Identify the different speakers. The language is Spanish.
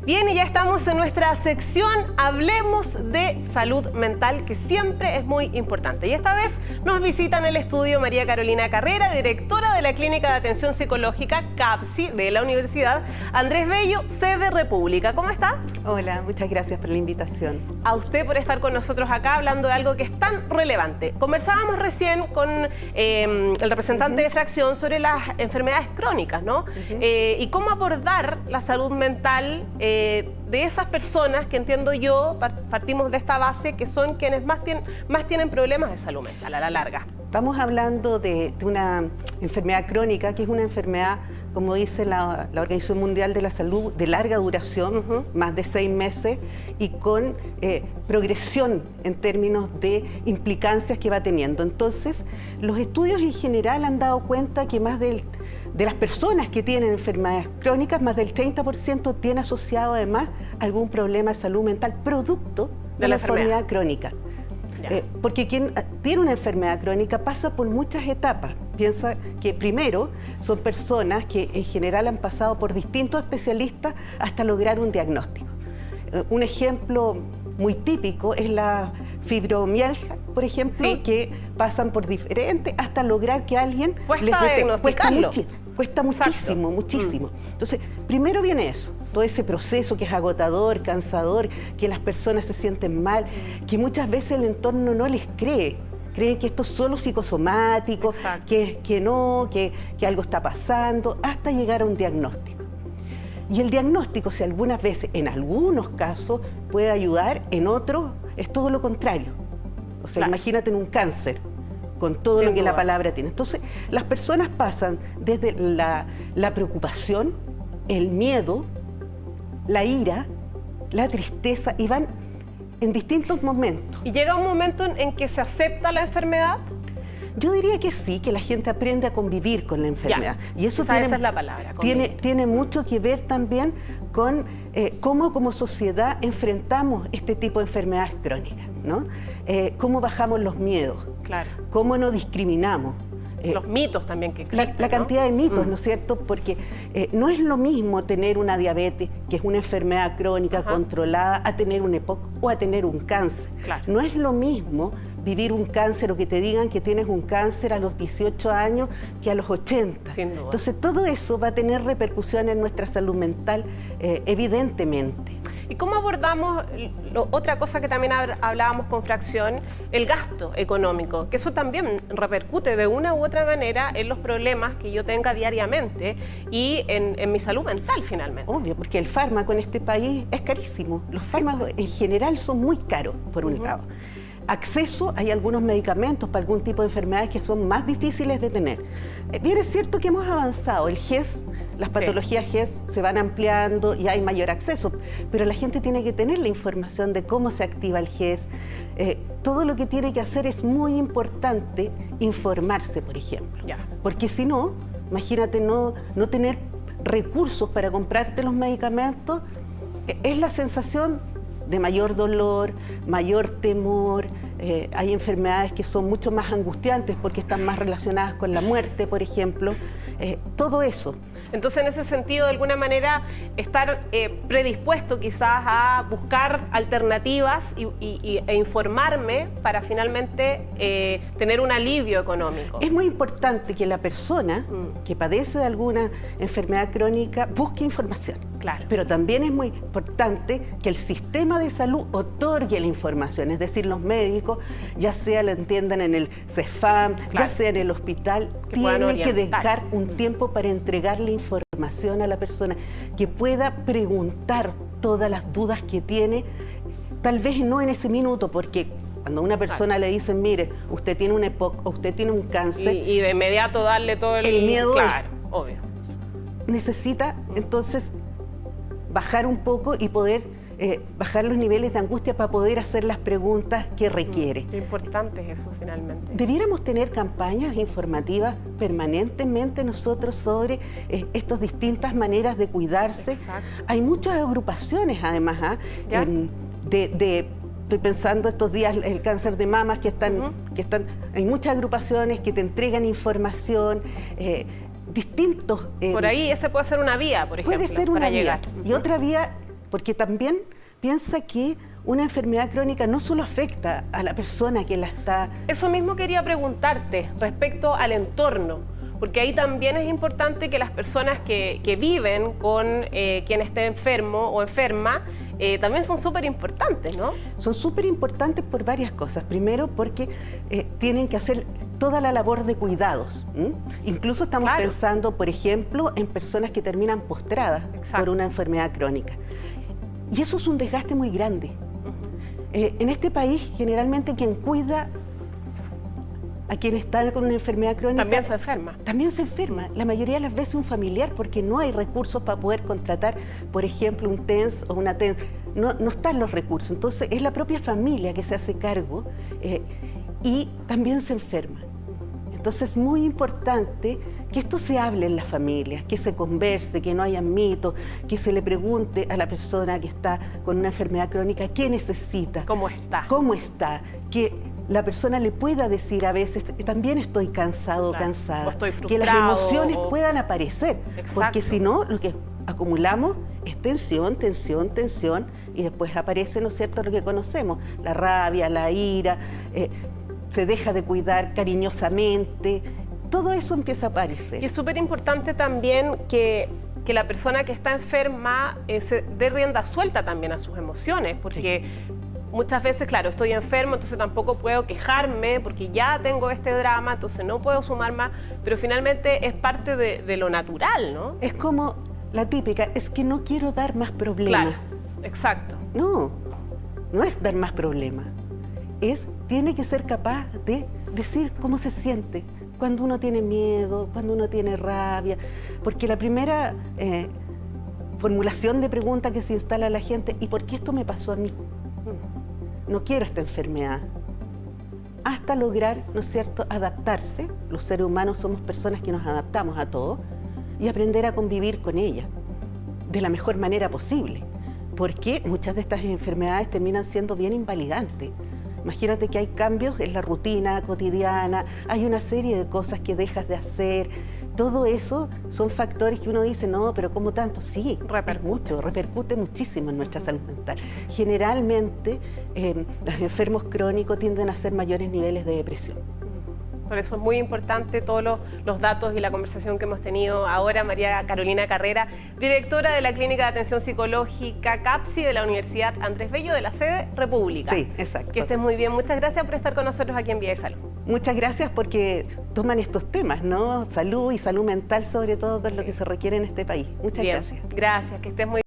Speaker 1: Bien, y ya estamos en nuestra sección Hablemos de Salud Mental, que siempre es muy importante. Y esta vez nos visita en el estudio María Carolina Carrera, directora de la Clínica de Atención Psicológica CAPSI de la Universidad Andrés Bello, sede República. ¿Cómo estás?
Speaker 2: Hola, muchas gracias por la invitación.
Speaker 1: A usted por estar con nosotros acá hablando de algo que es tan relevante. Conversábamos recién con el representante de Fracción sobre las enfermedades crónicas, ¿no? Y cómo abordar la salud mental de esas personas que, entiendo yo, partimos de esta base, que son quienes más tienen problemas de salud mental a la larga.
Speaker 2: Estamos hablando de una enfermedad crónica, que es una enfermedad, como dice la Organización Mundial de la Salud, de larga duración, más de 6 meses, y con progresión en términos de implicancias que va teniendo. Entonces, los estudios en general han dado cuenta que más de las personas que tienen enfermedades crónicas, más del 30% tiene asociado además algún problema de salud mental producto de la enfermedad crónica. Porque quien tiene una enfermedad crónica pasa por muchas etapas. Piensa que primero son personas que en general han pasado por distintos especialistas hasta lograr un diagnóstico. Un ejemplo muy típico es la fibromialgia, por ejemplo, que pasan por diferentes hasta lograr que alguien cuesta muchísimo, muchísimo. Entonces, primero viene eso, todo ese proceso que es agotador, cansador, que las personas se sienten mal, que muchas veces el entorno no les cree. Creen que esto es solo psicosomático, que algo está pasando, hasta llegar a un diagnóstico. Y el diagnóstico, si algunas veces, en algunos casos, puede ayudar, en otros es todo lo contrario. O sea, imagínate en un cáncer, con todo lo que la palabra tiene. Entonces, las personas pasan desde la preocupación, el miedo, la ira, la tristeza, y van en distintos momentos.
Speaker 1: ¿Y llega un momento en que se acepta la enfermedad?
Speaker 2: Yo diría que sí, que la gente aprende a convivir con la enfermedad. Y eso
Speaker 1: esa es la palabra.
Speaker 2: Tiene mucho que ver también con cómo como sociedad enfrentamos este tipo de enfermedades crónicas, ¿no? Cómo bajamos los miedos, cómo no discriminamos.
Speaker 1: Los mitos también que existen,
Speaker 2: la cantidad de mitos, ¿no es cierto? Porque no es lo mismo tener una diabetes, que es una enfermedad crónica controlada, a tener un EPOC o a tener un cáncer. No es lo mismo vivir un cáncer o que te digan que tienes un cáncer a los 18 años que a los 80.
Speaker 1: Sin duda.
Speaker 2: Entonces, todo eso va a tener repercusiones en nuestra salud mental, evidentemente.
Speaker 1: ¿Y cómo abordamos otra cosa que también hablábamos con Fracción, el gasto económico? Que eso también repercute de una u otra manera en los problemas que yo tenga diariamente y en mi salud mental finalmente.
Speaker 2: Obvio, porque el fármaco en este país es carísimo. Los fármacos en general son muy caros, por un lado. Acceso, hay algunos medicamentos para algún tipo de enfermedades que son más difíciles de tener. Bien, es cierto que hemos avanzado, el GES, las patologías GES se van ampliando y hay mayor acceso, pero la gente tiene que tener la información de cómo se activa el GES. Todo lo que tiene que hacer es muy importante informarse, por ejemplo. Porque si no, imagínate no tener recursos para comprarte los medicamentos, es la sensación de mayor dolor, mayor temor. Hay enfermedades que son mucho más angustiantes porque están más relacionadas con la muerte, por ejemplo. Todo eso.
Speaker 1: Entonces, en ese sentido, de alguna manera, estar predispuesto quizás a buscar alternativas e informarme para finalmente tener un alivio económico.
Speaker 2: Es muy importante que la persona que padece de alguna enfermedad crónica busque información. Pero también es muy importante que el sistema de salud otorgue la información, es decir, los médicos, ya sea la entiendan en el CEFAM, ya sea en el hospital, tienen que dejar un tiempo para entregarle información a la persona, que pueda preguntar todas las dudas que tiene, tal vez no en ese minuto, porque cuando a una persona le dicen, mire, usted tiene un EPOC o usted tiene un cáncer,
Speaker 1: y de inmediato darle todo el
Speaker 2: miedo,
Speaker 1: obvio.
Speaker 2: Necesita entonces bajar un poco y poder bajar los niveles de angustia para poder hacer las preguntas que requiere.
Speaker 1: Qué importante es eso finalmente.
Speaker 2: Debiéramos tener campañas informativas permanentemente nosotros sobre estas distintas maneras de cuidarse. Hay muchas agrupaciones además, estoy pensando estos días el cáncer de mamas que están, hay muchas agrupaciones que te entregan información, distintos.
Speaker 1: Por ahí ese puede ser una vía, por ejemplo,
Speaker 2: puede ser una
Speaker 1: para
Speaker 2: vía.
Speaker 1: llegar.
Speaker 2: Y otra vía porque también piensa que una enfermedad crónica no solo afecta a la persona que la está...
Speaker 1: Eso mismo quería preguntarte respecto al entorno, porque ahí también es importante que las personas que viven con quien esté enfermo o enferma también son súper importantes, ¿no?
Speaker 2: Son súper importantes por varias cosas. Primero, porque tienen que hacer toda la labor de cuidados. Incluso estamos pensando, por ejemplo, en personas que terminan postradas por una enfermedad crónica. Y eso es un desgaste muy grande. En este país, generalmente, quien cuida a quien está con una enfermedad crónica...
Speaker 1: También se enferma.
Speaker 2: También se enferma. La mayoría de las veces un familiar, porque no hay recursos para poder contratar, por ejemplo, un TENS o una TENS. No están los recursos. Entonces, es la propia familia que se hace cargo y también se enferma. Entonces, es muy importante que esto se hable en las familias, que se converse, que no haya mitos, que se le pregunte a la persona que está con una enfermedad crónica qué necesita.
Speaker 1: ¿Cómo está?
Speaker 2: ¿Cómo está? Que la persona le pueda decir a veces, también estoy cansado o cansada.
Speaker 1: O estoy frustrado.
Speaker 2: Que las emociones puedan aparecer.
Speaker 1: Exacto.
Speaker 2: Porque si no, lo que acumulamos es tensión, tensión, tensión, y después aparece, ¿no es cierto?, lo que conocemos, la rabia, la ira, se deja de cuidar cariñosamente, todo eso empieza a aparecer.
Speaker 1: Y es súper importante también que la persona que está enferma se dé rienda suelta también a sus emociones, porque muchas veces, claro, estoy enfermo, entonces tampoco puedo quejarme porque ya tengo este drama, entonces no puedo sumar más, pero finalmente es parte de lo natural, ¿no?
Speaker 2: Es como la típica, es que no quiero dar más problemas.
Speaker 1: Claro, exacto.
Speaker 2: No, no es dar más problemas, tiene que ser capaz de decir cómo se siente, cuando uno tiene miedo, cuando uno tiene rabia, porque la primera formulación de pregunta que se instala a la gente, ¿y por qué esto me pasó a mí? No quiero esta enfermedad. Hasta lograr, ¿no es cierto?, adaptarse. Los seres humanos somos personas que nos adaptamos a todo y aprender a convivir con ella de la mejor manera posible, porque muchas de estas enfermedades terminan siendo bien invalidantes. Imagínate que hay cambios en la rutina cotidiana, hay una serie de cosas que dejas de hacer. Todo eso son factores que uno dice, no, pero ¿cómo tanto? Sí, repercute muchísimo en nuestra salud mental. Generalmente, los enfermos crónicos tienden a hacer mayores niveles de depresión.
Speaker 1: Por eso es muy importante todos los datos y la conversación que hemos tenido ahora. María Carolina Carrera, directora de la Clínica de Atención Psicológica CAPSI de la Universidad Andrés Bello de la sede República.
Speaker 2: Sí, exacto.
Speaker 1: Que estés muy bien. Muchas gracias por estar con nosotros aquí en Vía de Salud.
Speaker 2: Muchas gracias porque toman estos temas, ¿no? Salud y salud mental, sobre todo, con lo que se requiere en este país. Muchas gracias.
Speaker 1: Gracias, que estés muy bien.